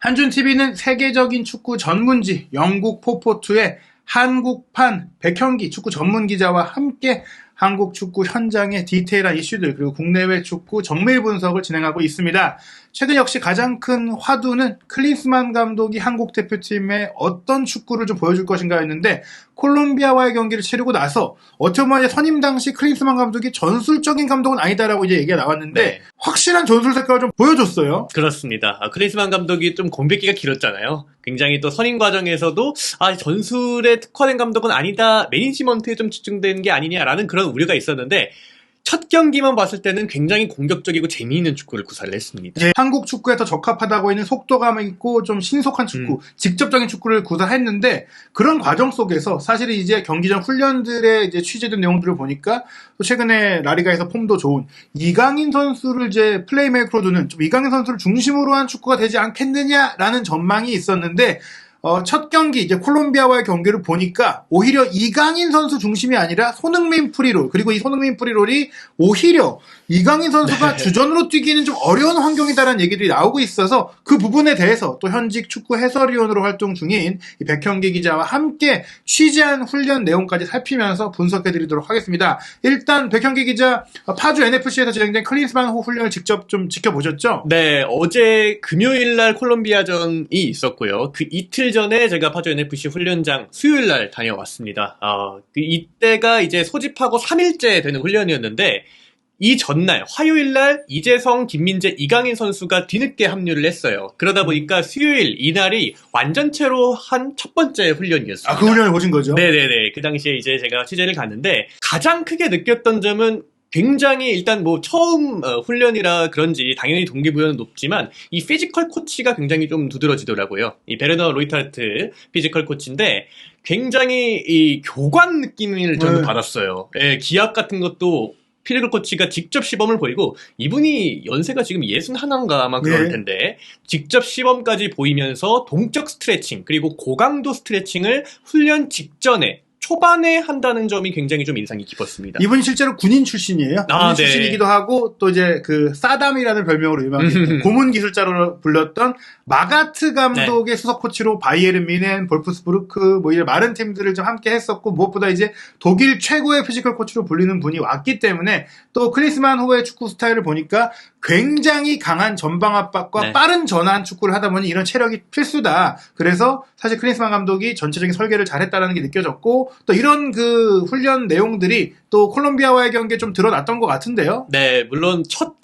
한준TV는 세계적인 축구 전문지 영국 포포투의 한국판 백현기 축구 전문기자와 함께 한국 축구 현장의 디테일한 이슈들 그리고 국내외 축구 정밀 분석을 진행하고 있습니다. 최근 역시 가장 큰 화두는 클린스만 감독이 한국 대표팀에 어떤 축구를 좀 보여줄 것인가 했는데 콜롬비아와의 경기를 치르고 나서 어떻게 보면 선임 당시 클린스만 감독이 전술적인 감독은 아니다라고 이제 얘기가 나왔는데 네. 확실한 전술 색깔을 좀 보여줬어요. 그렇습니다. 클린스만 감독이 좀 공백기가 길었잖아요. 굉장히 또 선임 과정에서도 전술에 특화된 감독은 아니다, 매니지먼트에 좀 집중된 게 아니냐라는 그런 우려가 있었는데 첫 경기만 봤을 때는 굉장히 공격적이고 재미있는 축구를 구사를 했습니다. 네, 한국 축구에 더 적합하다고 있는 속도감 있고 좀 신속한 축구, 직접적인 축구를 구사했는데 그런 과정 속에서 사실은 이제 경기 전 훈련들에 이제 취재된 내용들을 보니까 또 최근에 라리가에서 폼도 좋은 이강인 선수를 이제 플레이메이커로 두는 좀 이강인 선수를 중심으로 한 축구가 되지 않겠느냐라는 전망이 있었는데 첫 경기 이제 콜롬비아와의 경기를 보니까 오히려 이강인 선수 중심이 아니라 손흥민 프리롤 그리고 이 손흥민 프리롤이 오히려 이강인 선수가 주전으로 뛰기는 좀 어려운 환경이다라는 얘기들이 나오고 있어서 그 부분에 대해서 또 현직 축구 해설위원으로 활동 중인 이 백현기 기자와 함께 취재한 훈련 내용까지 살피면서 분석해드리도록 하겠습니다. 일단 백현기 기자 파주 NFC에서 진행된 클린스만 훈련을 직접 좀 지켜보셨죠? 네, 어제 금요일날 콜롬비아전이 있었고요. 그 이틀 전에 제가 파주 NFC 훈련장 수요일날 다녀왔습니다. 이때가 이제 소집하고 3일째 되는 훈련이었는데 이 전날 화요일날 이재성, 김민재, 이강인 선수가 뒤늦게 합류를 했어요. 그러다 보니까 수요일 이날이 완전체로 한 첫 번째 훈련이었습니다. 그 훈련을 보신 거죠? 네네네. 그 당시에 이제 제가 취재를 갔는데 가장 크게 느꼈던 점은 굉장히 일단 처음 훈련이라 그런지 당연히 동기부여는 높지만 이 피지컬 코치가 굉장히 좀 두드러지더라고요. 이 베르너 로이타르트 피지컬 코치인데 굉장히 이 교관 느낌을 저는 받았어요. 예, 기압 같은 것도 피지컬 코치가 직접 시범을 보이고 이분이 연세가 지금 61인가 아마 그럴 텐데 직접 시범까지 보이면서 동적 스트레칭 그리고 고강도 스트레칭을 훈련 직전에 초반에 한다는 점이 굉장히 좀 인상이 깊었습니다. 이분이 실제로 군인 출신이에요. 군인 출신이기도 하고 또 이제 그 사담이라는 별명으로 유명한 고문 기술자로 불렸던 마가트 감독의 수석 코치로 바이에른 뮌헨, 볼프스부르크 이제 많은 팀들을 좀 함께 했었고 무엇보다 이제 독일 최고의 피지컬 코치로 불리는 분이 왔기 때문에 또 클린스만 후의 축구 스타일을 보니까 굉장히 강한 전방 압박과 빠른 전환 축구를 하다 보니 이런 체력이 필수다. 그래서 사실 클린스만 감독이 전체적인 설계를 잘했다는 게 느껴졌고 또 이런 그 훈련 내용들이 또 콜롬비아와의 경기에 좀 드러났던 것 같은데요. 네, 물론 첫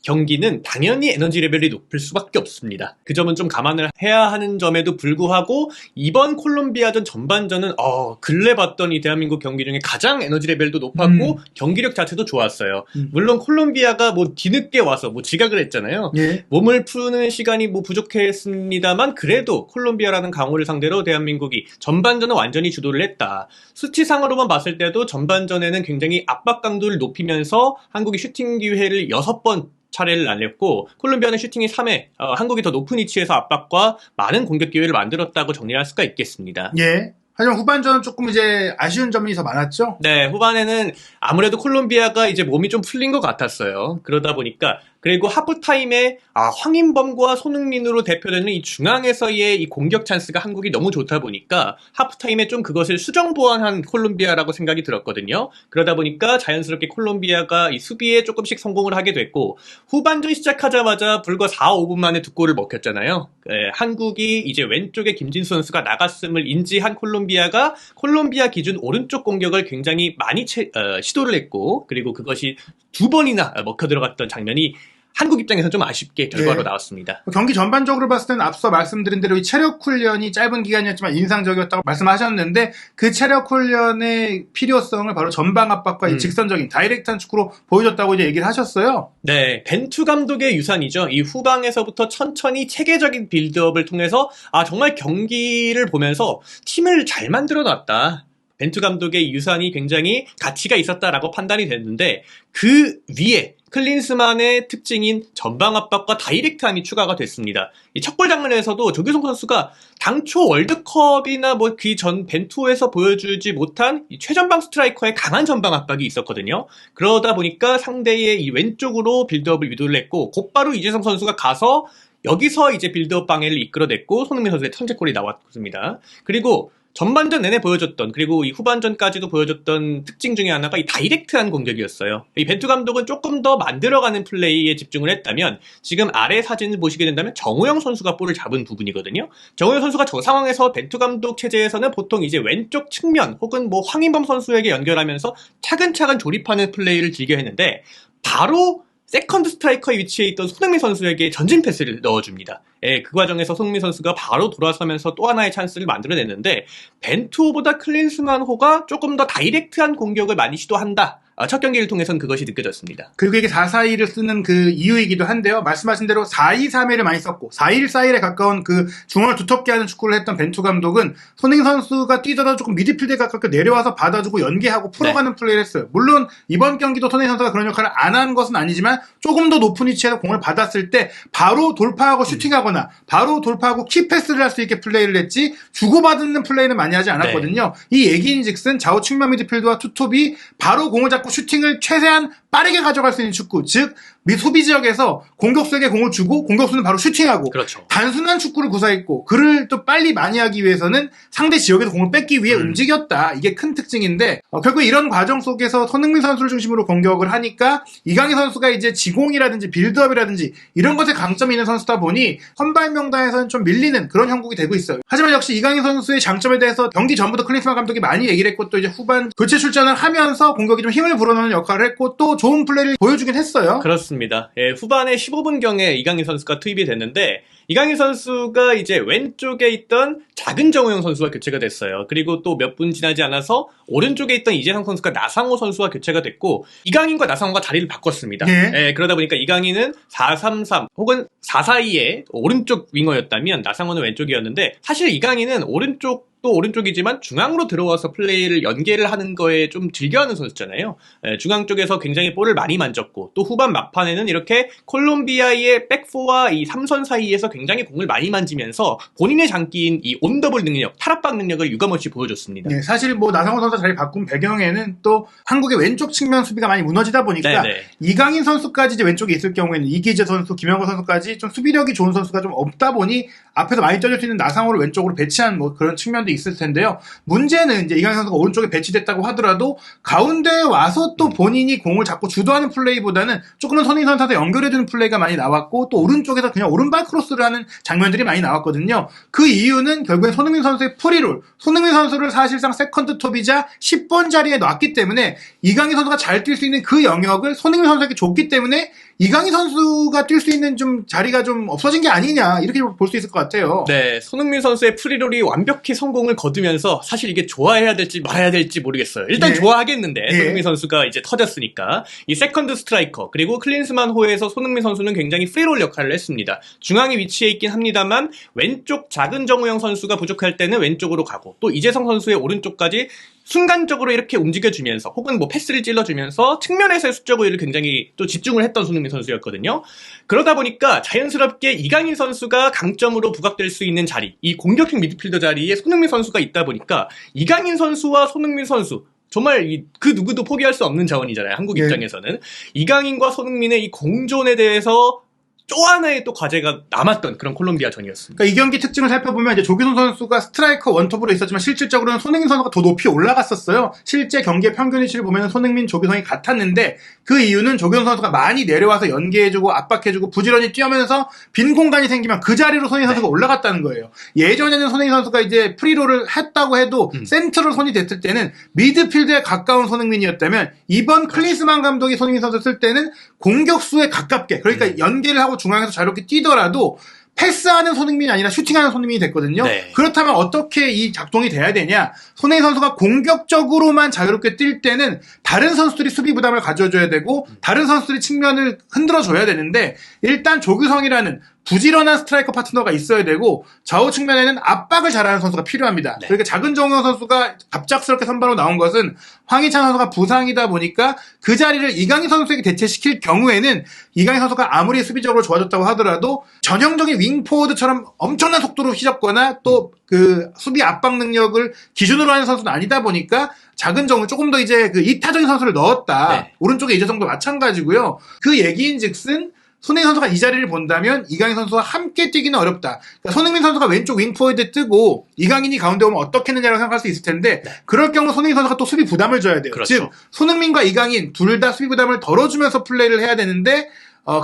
경기는 당연히 에너지 레벨이 높을 수밖에 없습니다. 그 점은 좀 감안을 해야 하는 점에도 불구하고 이번 콜롬비아전 전반전은 근래 봤던 이 대한민국 경기 중에 가장 에너지 레벨도 높았고 경기력 자체도 좋았어요. 물론 콜롬비아가 뒤늦게 와서 지각을 했잖아요. 몸을 푸는 시간이 부족했습니다만 그래도 콜롬비아라는 강호를 상대로 대한민국이 전반전은 완전히 주도를 했다. 수치상으로만 봤을 때도 전반전에는 굉장히 압박 강도를 높이면서 한국이 슈팅 기회를 6번 차례를 날렸고 콜롬비아는 슈팅이 3회, 한국이 더 높은 위치에서 압박과 많은 공격 기회를 만들었다고 정리할 수가 있겠습니다. 예. 하지만 후반전은 조금 이제 아쉬운 점이 더 많았죠? 네, 후반에는 아무래도 콜롬비아가 이제 몸이 좀 풀린 것 같았어요. 그러다 보니까 그리고 하프타임에 황인범과 손흥민으로 대표되는 이 중앙에서의 이 공격 찬스가 한국이 너무 좋다 보니까 하프타임에 좀 그것을 수정 보완한 콜롬비아라고 생각이 들었거든요. 그러다 보니까 자연스럽게 콜롬비아가 이 수비에 조금씩 성공을 하게 됐고 후반전 시작하자마자 불과 4, 5분 만에 2골을 먹혔잖아요. 한국이 이제 왼쪽에 김진수 선수가 나갔음을 인지한 콜롬비아 기준 오른쪽 공격을 굉장히 많이 시도를 했고 그리고 그것이 2번이나 먹혀 들어갔던 장면이 한국 입장에서 좀 아쉽게 결과로 나왔습니다. 경기 전반적으로 봤을 때는 앞서 말씀드린 대로 이 체력 훈련이 짧은 기간이었지만 인상적이었다고 말씀하셨는데 그 체력 훈련의 필요성을 바로 전방 압박과 이 직선적인 다이렉트한 축구로 보여줬다고 이제 얘기를 하셨어요. 네, 벤투 감독의 유산이죠. 이 후방에서부터 천천히 체계적인 빌드업을 통해서 정말 경기를 보면서 팀을 잘 만들어놨다. 벤투 감독의 유산이 굉장히 가치가 있었다라고 판단이 됐는데 그 위에 클린스만의 특징인 전방 압박과 다이렉트함이 추가가 됐습니다. 이 첫 골 장면에서도 조규성 선수가 당초 월드컵이나 그 전 벤투에서 보여주지 못한 이 최전방 스트라이커의 강한 전방 압박이 있었거든요. 그러다 보니까 상대의 이 왼쪽으로 빌드업을 유도를 했고 곧바로 이재성 선수가 가서 여기서 이제 빌드업 방해를 이끌어냈고 손흥민 선수의 선제골이 나왔습니다. 그리고 전반전 내내 보여줬던, 그리고 이 후반전까지도 보여줬던 특징 중에 하나가 이 다이렉트한 공격이었어요. 이 벤투 감독은 조금 더 만들어가는 플레이에 집중을 했다면, 지금 아래 사진을 보시게 된다면 정우영 선수가 볼을 잡은 부분이거든요. 정우영 선수가 저 상황에서 벤투 감독 체제에서는 보통 이제 왼쪽 측면 혹은 뭐 황인범 선수에게 연결하면서 차근차근 조립하는 플레이를 즐겨 했는데, 바로 세컨드 스트라이커의 위치에 있던 손흥민 선수에게 전진 패스를 넣어줍니다. 예, 그 과정에서 손흥민 선수가 바로 돌아서면서 또 하나의 찬스를 만들어냈는데, 벤투호보다 클린스만호가 조금 더 다이렉트한 공격을 많이 시도한다. 첫 경기를 통해서는 그것이 느껴졌습니다. 그리고 이게 4-4-2를 쓰는 그 이유이기도 한데요. 말씀하신 대로 4-2-3-1을 많이 썼고 4-1-4-1에 가까운 그 중원을 두텁게 하는 축구를 했던 벤투 감독은 손흥민 선수가 뛰더라도 조금 미드필드에 가깝게 내려와서 받아주고 연계하고 풀어가는 플레이를 했어요. 물론 이번 경기도 손흥민 선수가 그런 역할을 안 한 것은 아니지만, 조금 더 높은 위치에서 공을 받았을 때 바로 돌파하고 슈팅하거나 바로 돌파하고 키패스를 할 수 있게 플레이를 했지, 주고받는 플레이는 많이 하지 않았거든요. 이 얘기인즉슨 좌우 측면 미드필드와 투톱이 바로 공을 잡고 슈팅을 최대한 빠르게 가져갈 수 있는 축구, 즉 소비 지역에서 공격수에게 공을 주고 공격수는 바로 슈팅하고, 그렇죠. 단순한 축구를 구사했고, 그를 또 빨리 많이 하기 위해서는 상대 지역에서 공을 뺏기 위해 움직였다. 이게 큰 특징인데, 결국 이런 과정 속에서 손흥민 선수를 중심으로 공격을 하니까 이강인 선수가 이제 지공이라든지 빌드업이라든지 이런 것에 강점이 있는 선수다 보니 선발 명단에서는 좀 밀리는 그런 형국이 되고 있어요. 하지만 역시 이강인 선수의 장점에 대해서 경기 전부터 클린스만 감독이 많이 얘기를 했고, 또 이제 후반 교체 출전을 하면서 공격이 좀 힘을 불어넣는 역할을 했고, 또 좋은 플레이를 보여주긴 했어요. 그렇습니다. 예, 후반에 15분경에 이강인 선수가 투입이 됐는데, 이강인 선수가 이제 왼쪽에 있던 작은 정우영 선수와 교체가 됐어요. 그리고 또 몇 분 지나지 않아서 오른쪽에 있던 이재성 선수가 나상호 선수와 교체가 됐고, 이강인과 나상호가 자리를 바꿨습니다. 네. 예, 그러다 보니까 이강인은 4-3-3 혹은 4-4-2의 오른쪽 윙어였다면 나상호는 왼쪽이었는데, 사실 이강인은 오른쪽도 오른쪽이지만 중앙으로 들어와서 플레이를 연계를 하는 거에 좀 즐겨하는 선수잖아요. 예, 중앙 쪽에서 굉장히 볼을 많이 만졌고, 또 후반 막판에는 이렇게 콜롬비아의 백포와 이 3선 사이에서 굉장히 공을 많이 만지면서 본인의 장기인 이 온더볼 능력, 탈압박 능력을 유감없이 보여줬습니다. 네, 사실 뭐 나상호 선수 자리 바꾼 배경에는 또 한국의 왼쪽 측면 수비가 많이 무너지다 보니까, 네네. 이강인 선수까지 이제 왼쪽에 있을 경우에는 이기재 선수, 김영거 선수까지 좀 수비력이 좋은 선수가 좀 없다 보니 앞에서 많이 떠줄 수 있는 나상호를 왼쪽으로 배치한 뭐 그런 측면도 있을 텐데요. 문제는 이제 이강인 선수가 오른쪽에 배치됐다고 하더라도 가운데에 와서 또 본인이 공을 잡고 주도하는 플레이보다는 조금은 손흥민 선수한테 연결해주는 플레이가 많이 나왔고, 또 오른쪽에서 그냥 오른발 크로스를 하는 장면들이 많이 나왔거든요. 그 이유는 결국엔 손흥민 선수의 프리롤, 손흥민 선수를 사실상 세컨드 톱이자 10번 자리에 놨기 때문에 이강인 선수가 잘 뛸 수 있는 그 영역을 손흥민 선수에게 줬기 때문에 이강인 선수가 뛸 수 있는 좀 자리가 좀 없어진 게 아니냐, 이렇게 볼 수 있을 것 같아요. 네, 손흥민 선수의 프리롤이 완벽히 성공을 거두면서 사실 이게 좋아해야 될지 말아야 될지 모르겠어요. 일단 네. 좋아하겠는데, 네. 손흥민 선수가 이제 터졌으니까. 이 세컨드 스트라이커, 그리고 클린스만호에서 손흥민 선수는 굉장히 프리롤 역할을 했습니다. 중앙에 위치해 있긴 합니다만, 왼쪽 작은 정우영 선수가 부족할 때는 왼쪽으로 가고, 또 이재성 선수의 오른쪽까지 순간적으로 이렇게 움직여주면서, 혹은 뭐 패스를 찔러주면서 측면에서의 수적 우위를 굉장히 또 집중을 했던 손흥민 선수였거든요. 그러다 보니까 자연스럽게 이강인 선수가 강점으로 부각될 수 있는 자리, 이 공격형 미드필더 자리에 손흥민 선수가 있다 보니까 이강인 선수와 손흥민 선수, 정말 그 누구도 포기할 수 없는 자원이잖아요, 한국 입장에서는. 이강인과 손흥민의 이 공존에 대해서 또 하나의 또 과제가 남았던 그런 콜롬비아전이었습니다. 그러니까 이 경기 특징을 살펴보면 이제 조규성 선수가 스트라이커 원톱으로 있었지만 실질적으로는 손흥민 선수가 더 높이 올라갔었어요. 실제 경기의 평균 위치를 보면 손흥민, 조규성이 같았는데, 그 이유는 조규성 선수가 많이 내려와서 연계해주고 압박해주고 부지런히 뛰면서 빈 공간이 생기면 그 자리로 손흥민 선수가 올라갔다는 거예요. 예전에는 손흥민 선수가 이제 프리롤을 했다고 해도 센터로 손이 됐을 때는 미드필드에 가까운 손흥민이었다면, 이번 클린스만 감독이 손흥민 선수 쓸 때는 공격수에 가깝게, 그러니까 연계를 하고 중앙에서 자유롭게 뛰더라도 패스하는 손흥민이 아니라 슈팅하는 손흥민이 됐거든요. 네. 그렇다면 어떻게 이 작동이 돼야 되냐? 손흥민 선수가 공격적으로만 자유롭게 뛸 때는 다른 선수들이 수비 부담을 가져줘야 되고, 다른 선수들이 측면을 흔들어줘야 되는데, 일단 조규성이라는 부지런한 스트라이커 파트너가 있어야 되고, 좌우 측면에는 압박을 잘하는 선수가 필요합니다. 네. 그러니까 작은 정우영 선수가 갑작스럽게 선발로 나온 것은 황희찬 선수가 부상이다 보니까 그 자리를 이강인 선수에게 대체시킬 경우에는 이강인 선수가 아무리 수비적으로 좋아졌다고 하더라도 전형적인 윙포워드처럼 엄청난 속도로 휘젓거나 또 그 수비 압박 능력을 기준으로 하는 선수는 아니다 보니까 작은 정우, 조금 더 이제 그 이타적인 선수를 넣었다. 네. 오른쪽에 이재성도 마찬가지고요. 그 얘기인즉슨 손흥민 선수가 이 자리를 본다면 이강인 선수와 함께 뛰기는 어렵다. 그러니까 손흥민 선수가 왼쪽 윙포워드 뜨고 이강인이 가운데 오면 어떻겠느냐고 생각할 수 있을 텐데 그럴 경우 손흥민 선수가 또 수비 부담을 줘야 돼요. 그렇죠. 즉 손흥민과 이강인 둘 다 수비 부담을 덜어주면서 플레이를 해야 되는데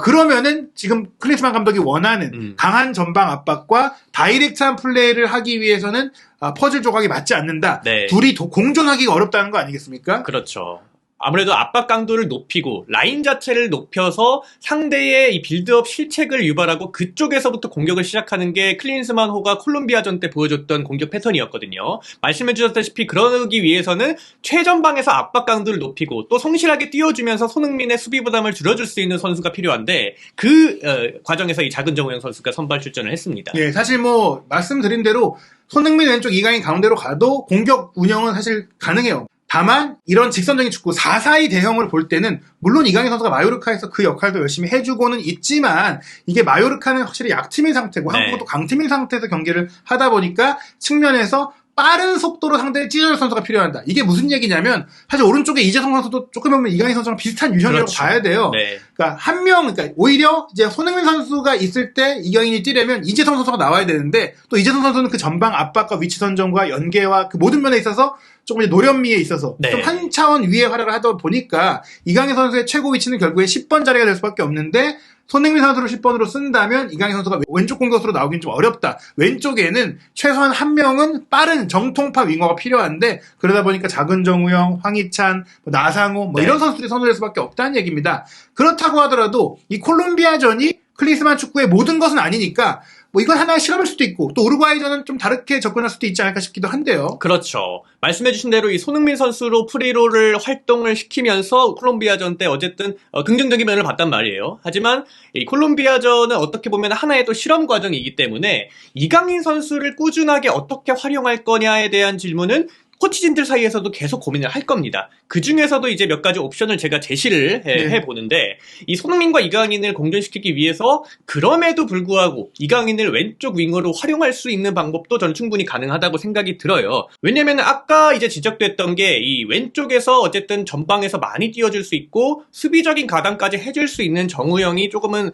그러면은 지금 클린스만 감독이 원하는 강한 전방 압박과 다이렉트한 플레이를 하기 위해서는 퍼즐 조각이 맞지 않는다. 네. 둘이 공존하기가 어렵다는 거 아니겠습니까? 그렇죠. 아무래도 압박 강도를 높이고 라인 자체를 높여서 상대의 이 빌드업 실책을 유발하고 그쪽에서부터 공격을 시작하는 게 클린스만호가 콜롬비아전 때 보여줬던 공격 패턴이었거든요. 말씀해 주셨다시피 그러기 위해서는 최전방에서 압박 강도를 높이고 또 성실하게 띄워주면서 손흥민의 수비 부담을 줄여줄 수 있는 선수가 필요한데 그 과정에서 이 작은 정우영 선수가 선발 출전을 했습니다. 네, 사실 뭐 말씀드린 대로 손흥민 왼쪽 이강인 가운데로 가도 공격 운영은 사실 가능해요. 다만 이런 직선적인 축구 4-4-2 대형을 볼 때는 물론 이강인 선수가 마요르카에서 그 역할도 열심히 해주고는 있지만 이게 마요르카는 확실히 약팀인 상태고 한국은 또 강팀인 상태에서 경기를 하다 보니까 측면에서 빠른 속도로 상대를 찢어줄 선수가 필요하다. 이게 무슨 얘기냐면 사실 오른쪽에 이재성 선수도 조금 보면 이강인 선수랑 비슷한 유형이라고 그렇죠. 봐야 돼요. 네. 그러니까 그러니까 오히려 이제 손흥민 선수가 있을 때 이강인이 뛰려면 이재성 선수가 나와야 되는데 또 이재성 선수는 그 전방 압박과 위치 선정과 연계와 그 모든 면에 있어서 조금 이제 노련미에 있어서 네. 좀 한 차원 위에 활약을 하다 보니까 이강인 선수의 최고 위치는 결국에 10번 자리가 될 수밖에 없는데 손흥민 선수를 10번으로 쓴다면 이강인 선수가 왼쪽 공격수로 나오긴 좀 어렵다. 왼쪽에는 최소한 한 명은 빠른 정통파 윙어가 필요한데 그러다 보니까 작은 정우영, 황희찬, 나상호 네. 이런 선수들이 선호될 수밖에 없다는 얘기입니다. 그렇다고 하더라도 이 콜롬비아전이 클린스만 축구의 모든 것은 아니니까 뭐 이건 하나의 실험일 수도 있고 또 우루과이전은 좀 다르게 접근할 수도 있지 않을까 싶기도 한데요. 그렇죠. 말씀해주신 대로 이 손흥민 선수로 프리롤을 활동을 시키면서 콜롬비아전 때 어쨌든 긍정적인 면을 봤단 말이에요. 하지만 이 콜롬비아전은 어떻게 보면 하나의 또 실험 과정이기 때문에 이강인 선수를 꾸준하게 어떻게 활용할 거냐에 대한 질문은 코치진들 사이에서도 계속 고민을 할 겁니다. 그 중에서도 이제 몇 가지 옵션을 제가 제시를 해보는데 이 손흥민과 이강인을 공존시키기 위해서 그럼에도 불구하고 이강인을 왼쪽 윙어로 활용할 수 있는 방법도 저는 충분히 가능하다고 생각이 들어요. 왜냐면 아까 이제 지적됐던 게 이 왼쪽에서 어쨌든 전방에서 많이 띄워줄 수 있고 수비적인 가담까지 해줄 수 있는 정우영이 조금은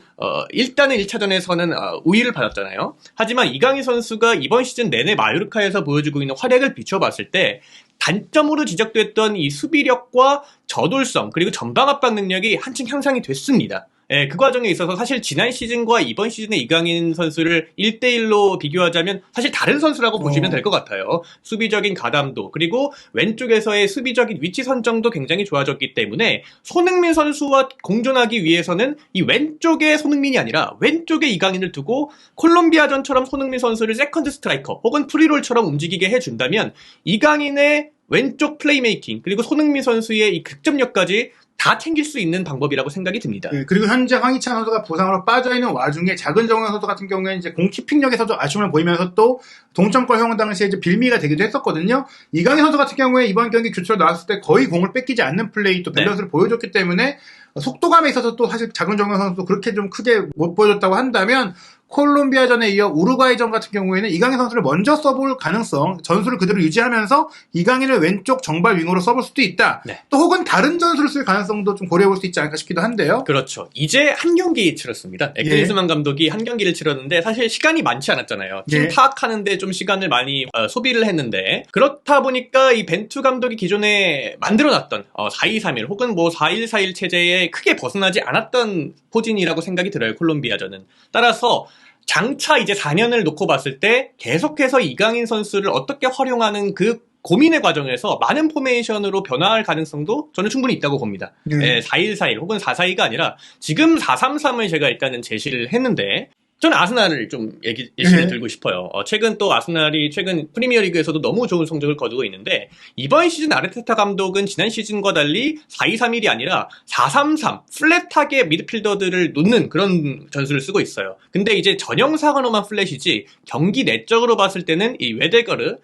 일단은 1차전에서는 우위를 받았잖아요. 하지만 이강인 선수가 이번 시즌 내내 마요르카에서 보여주고 있는 활약을 비춰봤을 때 단점으로 지적됐던 이 수비력과 저돌성 그리고 전방 압박 능력이 한층 향상이 됐습니다. 예, 그 과정에 있어서 사실 지난 시즌과 이번 시즌의 이강인 선수를 1대1로 비교하자면 사실 다른 선수라고 보시면 될 것 같아요. 수비적인 가담도 그리고 왼쪽에서의 수비적인 위치 선정도 굉장히 좋아졌기 때문에 손흥민 선수와 공존하기 위해서는 이 왼쪽에 손흥민이 아니라 왼쪽에 이강인을 두고 콜롬비아전처럼 손흥민 선수를 세컨드 스트라이커 혹은 프리롤처럼 움직이게 해준다면 이강인의 왼쪽 플레이메이킹 그리고 손흥민 선수의 이 득점력까지 다 챙길 수 있는 방법이라고 생각이 듭니다. 네, 그리고 현재 황희찬 선수가 부상으로 빠져있는 와중에 작은 정우영 선수 같은 경우에는 이제 공키핑력에서도 아쉬움을 보이면서 또 동점골 허용 당시에 이제 빌미가 되기도 했었거든요. 이강인 선수 같은 경우에 이번 경기 교체로 나왔을 때 거의 공을 뺏기지 않는 플레이 또 밸런스를 보여줬기 때문에 속도감에 있어서 또 사실 작은 정우영 선수도 그렇게 좀 크게 못 보여줬다고 한다면 콜롬비아전에 이어 우루과이전 같은 경우에는 이강인 선수를 먼저 써볼 가능성, 전술을 그대로 유지하면서 이강인을 왼쪽 정발 윙으로 써볼 수도 있다. 네. 또 혹은 다른 전술을 쓸 가능성도 좀 고려해볼 수 있지 않을까 싶기도 한데요. 그렇죠. 이제 한 경기 치렀습니다. 클린스만 감독이 한 경기를 치렀는데 사실 시간이 많지 않았잖아요. 팀 파악하는데 좀 시간을 많이 소비를 했는데 그렇다 보니까 이 벤투 감독이 기존에 만들어놨던 4-2-3-1 혹은 뭐 4-1-4-1 체제에 크게 벗어나지 않았던 포진이라고 생각이 들어요. 콜롬비아전은. 따라서 장차 이제 4년을 놓고 봤을 때 계속해서 이강인 선수를 어떻게 활용하는 그 고민의 과정에서 많은 포메이션으로 변화할 가능성도 저는 충분히 있다고 봅니다. 4-1-4-1 혹은 4-4-2가 아니라 지금 4-3-3을 제가 일단은 제시를 했는데 저는 아스날을 좀 예시를 들고 싶어요. 최근 또 아스날이 최근 프리미어리그에서도 너무 좋은 성적을 거두고 있는데 이번 시즌 아르테타 감독은 지난 시즌과 달리 4-2-3-1이 아니라 4-3-3 플랫하게 미드필더들을 놓는 그런 전술을 쓰고 있어요. 근데 이제 전형상으로만 플랫이지 경기 내적으로 봤을 때는 이 웨데거르,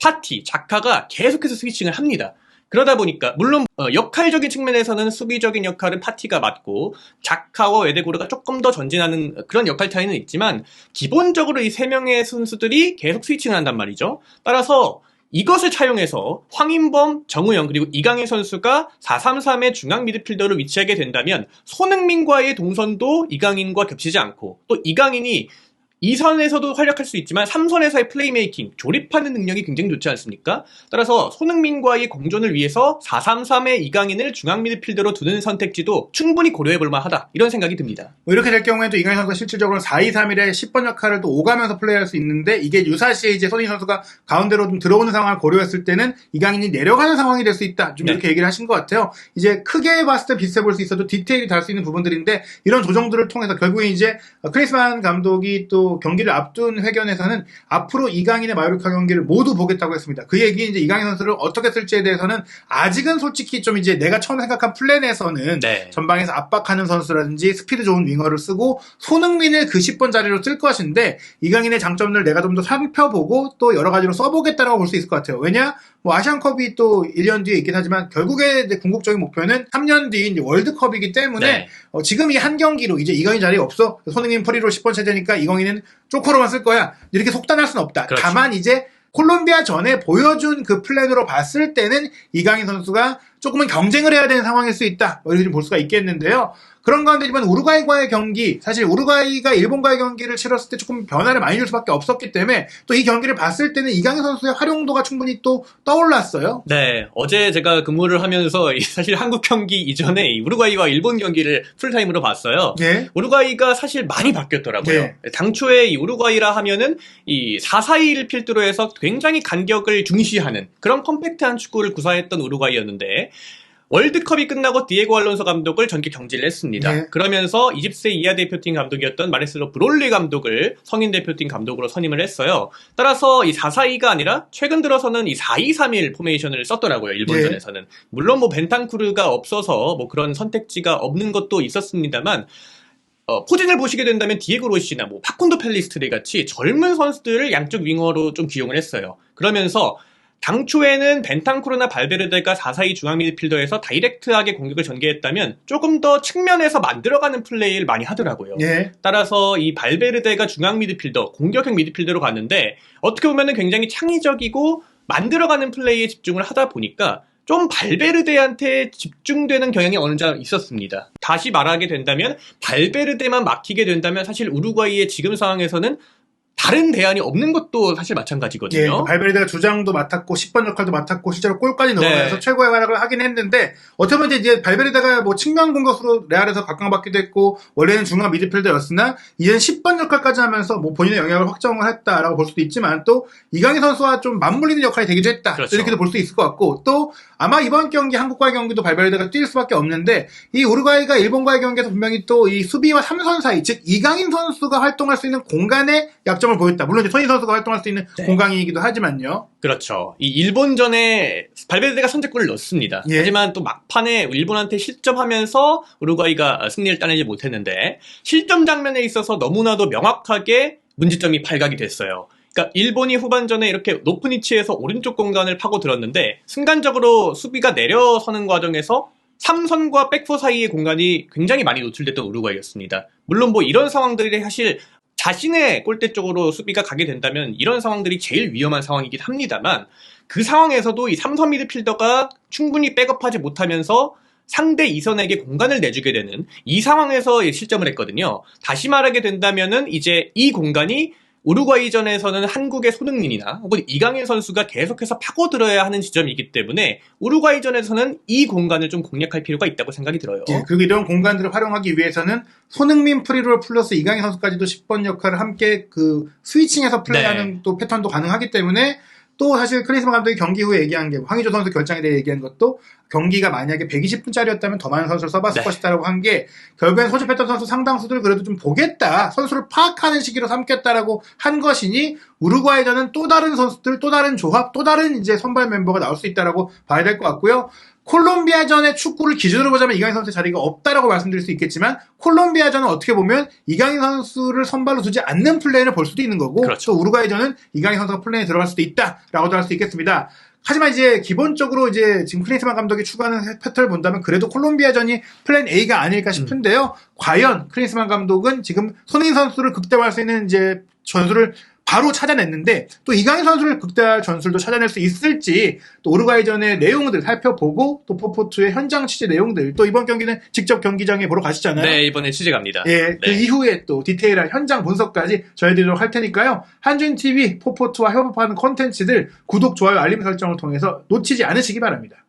파티, 자카가 계속해서 스위칭을 합니다. 그러다 보니까 물론 역할적인 측면에서는 수비적인 역할은 파티가 맡고 자카와 웨데고르가 조금 더 전진하는 그런 역할 차이는 있지만 기본적으로 이 세 명의 선수들이 계속 스위칭을 한단 말이죠. 따라서 이것을 차용해서 황인범, 정우영 그리고 이강인 선수가 4-3-3의 중앙 미드필더로 위치하게 된다면 손흥민과의 동선도 이강인과 겹치지 않고 또 이강인이 2선에서도 활약할 수 있지만 3선에서의 플레이메이킹, 조립하는 능력이 굉장히 좋지 않습니까? 따라서 손흥민과의 공존을 위해서 4-3-3의 이강인을 중앙 미드필더로 두는 선택지도 충분히 고려해볼 만하다. 이런 생각이 듭니다. 뭐 이렇게 될 경우에도 이강인 선수가 실질적으로 4-2-3-1의 10번 역할을 또 오가면서 플레이할 수 있는데 이게 유사시에 이제 손흥민 선수가 가운데로 좀 들어오는 상황을 고려했을 때는 이강인이 내려가는 상황이 될 수 있다. 좀 이렇게 얘기를 하신 것 같아요. 이제 크게 봤을 때 비슷해 볼 수 있어도 디테일이 달 수 있는 부분들인데 이런 조정들을 통해서 결국에 이제 크리스만 감독이 또 경기를 앞둔 회견에서는 앞으로 이강인의 마요르카 경기를 모두 보겠다고 했습니다. 그 얘기 이제 이강인 선수를 어떻게 쓸지에 대해서는 아직은 솔직히 좀 이제 내가 처음 생각한 플랜에서는 전방에서 압박하는 선수라든지 스피드 좋은 윙어를 쓰고 손흥민을 그 10번 자리로 쓸 것인데 이강인의 장점을 내가 좀 더 살펴보고 또 여러 가지로 써보겠다라고 볼 수 있을 것 같아요. 왜냐? 뭐 아시안컵이 또 1년 뒤에 있긴 하지만 결국에 이제 궁극적인 목표는 3년 뒤 이제 월드컵이기 때문에 지금 이 한 경기로 이제 이강인 자리에 없어. 손흥민 프리로 10번 체제니까 이강인은 쪼커로만 쓸 거야. 이렇게 속단할 수는 없다. 그렇죠. 다만 이제 콜롬비아 전에 보여준 그 플랜으로 봤을 때는 이강인 선수가 조금은 경쟁을 해야 되는 상황일 수 있다. 이렇게 좀 볼 수가 있겠는데요. 그런 가운데 이번 우루과이과의 경기, 사실 우루과이가 일본과의 경기를 치렀을 때 조금 변화를 많이 줄 수밖에 없었기 때문에 또 이 경기를 봤을 때는 이강인 선수의 활용도가 충분히 또 떠올랐어요. 네, 어제 제가 근무를 하면서 사실 한국 경기 이전에 우루과이와 일본 경기를 풀타임으로 봤어요. 네. 우루과이가 사실 많이 바뀌었더라고요. 네. 당초에 이 우루과이라 하면은 이 4-4-2를 필두로 해서 굉장히 간격을 중시하는 그런 컴팩트한 축구를 구사했던 우루과이였는데 월드컵이 끝나고 디에고 알론소 감독을 전격 경질을 했습니다. 네. 그러면서 20세 이하 대표팀 감독이었던 마르셀로 브롤리 감독을 성인 대표팀 감독으로 선임을 했어요. 따라서 이 4-4-2가 아니라 최근 들어서는 이 4-2-3-1 포메이션을 썼더라고요. 일본전에서는. 물론 뭐 벤탄쿠르가 없어서 뭐 그런 선택지가 없는 것도 있었습니다만 포진을 보시게 된다면 디에고 로시나 뭐 파쿤도 펠리스트리 같이 젊은 선수들을 양쪽 윙어로 좀 기용을 했어요. 그러면서 당초에는 벤탄쿠르나 발베르데가 4-4-2 중앙 미드필더에서 다이렉트하게 공격을 전개했다면 조금 더 측면에서 만들어가는 플레이를 많이 하더라고요. 네. 따라서 이 발베르데가 중앙 미드필더, 공격형 미드필더로 갔는데 어떻게 보면 굉장히 창의적이고 만들어가는 플레이에 집중을 하다 보니까 좀 발베르데한테 집중되는 경향이 어느 정도 있었습니다. 다시 말하게 된다면 발베르데만 막히게 된다면 사실 우루과이의 지금 상황에서는 다른 대안이 없는 것도 사실 마찬가지거든요. 예, 발베르데가 주장도 맡았고 10번 역할도 맡았고 실제로 골까지 넣어서 최고의 활약을 하긴 했는데 어떻게 보면 이제 발베르데가 뭐 측면 공격수로 레알에서 각광받기도 했고 원래는 중앙 미드필더였으나 이제는 10번 역할까지 하면서 뭐 본인의 영향을 확정을 했다라고 볼 수도 있지만 또 이강인 선수와 좀 맞물리는 역할이 되기도 했다. 그렇죠. 이렇게도 볼 수 있을 것 같고 또 아마 이번 경기 한국과의 경기도 발베르데가 뛸 수밖에 없는데 이 우루과이가 일본과의 경기에서 분명히 또 이 수비와 3선 사이 즉 이강인 선수가 활동할 수 있는 공간의 약점을 보였다. 물론 이제 손희 선수가 활동할 수 있는 공간이기도 하지만요. 그렇죠. 이 일본전에 발베르데가 선제골을 넣었습니다. 예. 하지만 또 막판에 일본한테 실점하면서 우루과이가 승리를 따내지 못했는데 실점 장면에 있어서 너무나도 명확하게 문제점이 발각이 됐어요. 그러니까 일본이 후반전에 이렇게 높은 위치에서 오른쪽 공간을 파고들었는데 순간적으로 수비가 내려서는 과정에서 3선과 백포 사이의 공간이 굉장히 많이 노출됐던 우루과이였습니다. 물론 뭐 이런 상황들이 사실 자신의 골대 쪽으로 수비가 가게 된다면 이런 상황들이 제일 위험한 상황이긴 합니다만 그 상황에서도 이 3선 미드필더가 충분히 백업하지 못하면서 상대 2선에게 공간을 내주게 되는 이 상황에서 실점을 했거든요. 다시 말하게 된다면은 이제 이 공간이 우루과이전에서는 한국의 손흥민이나 혹은 이강인 선수가 계속해서 파고들어야 하는 지점이기 때문에 우루과이전에서는 이 공간을 좀 공략할 필요가 있다고 생각이 들어요. 예, 그리고 이런 공간들을 활용하기 위해서는 손흥민 프리롤 플러스 이강인 선수까지도 10번 역할을 함께 그 스위칭해서 플레이하는 또 패턴도 가능하기 때문에 또 사실 크리스만 감독이 경기 후에 얘기한 게 황의조 선수 결정에 대해 얘기한 것도 경기가 만약에 120분짜리였다면 더 많은 선수를 써봤을 것이다라고 한 게 결국엔 소집했던 선수 상당수들 그래도 좀 보겠다. 선수를 파악하는 시기로 삼겠다라고 한 것이니 우루과이전은 또 다른 선수들, 또 다른 조합, 또 다른 이제 선발 멤버가 나올 수 있다라고 봐야 될 것 같고요. 콜롬비아전의 축구를 기준으로 보자면 이강인 선수의 자리가 없다라고 말씀드릴 수 있겠지만 콜롬비아전은 어떻게 보면 이강인 선수를 선발로 두지 않는 플레이를 볼 수도 있는 거고 그렇죠. 또 우루과이전은 이강인 선수가 플레이에 들어갈 수도 있다라고도 할 수 있겠습니다. 하지만 이제 기본적으로 이제 지금 크리스만 감독이 추구하는 패턴을 본다면 그래도 콜롬비아전이 플랜 A가 아닐까 싶은데요. 과연 크리스만 감독은 지금 손흥민 선수를 극대화할 수 있는 이제 전술을 바로 찾아냈는데 또 이강인 선수를 극대화할 전술도 찾아낼 수 있을지 또 우루과이전의 내용들 살펴보고 또 포포투의 현장 취재 내용들 또 이번 경기는 직접 경기장에 보러 가시잖아요. 네, 이번에 취재 갑니다. 예, 그 네. 이후에 또 디테일한 현장 분석까지 전해드리도록 할 테니까요. 한준TV 포포투와 협업하는 콘텐츠들 구독, 좋아요, 알림 설정을 통해서 놓치지 않으시기 바랍니다.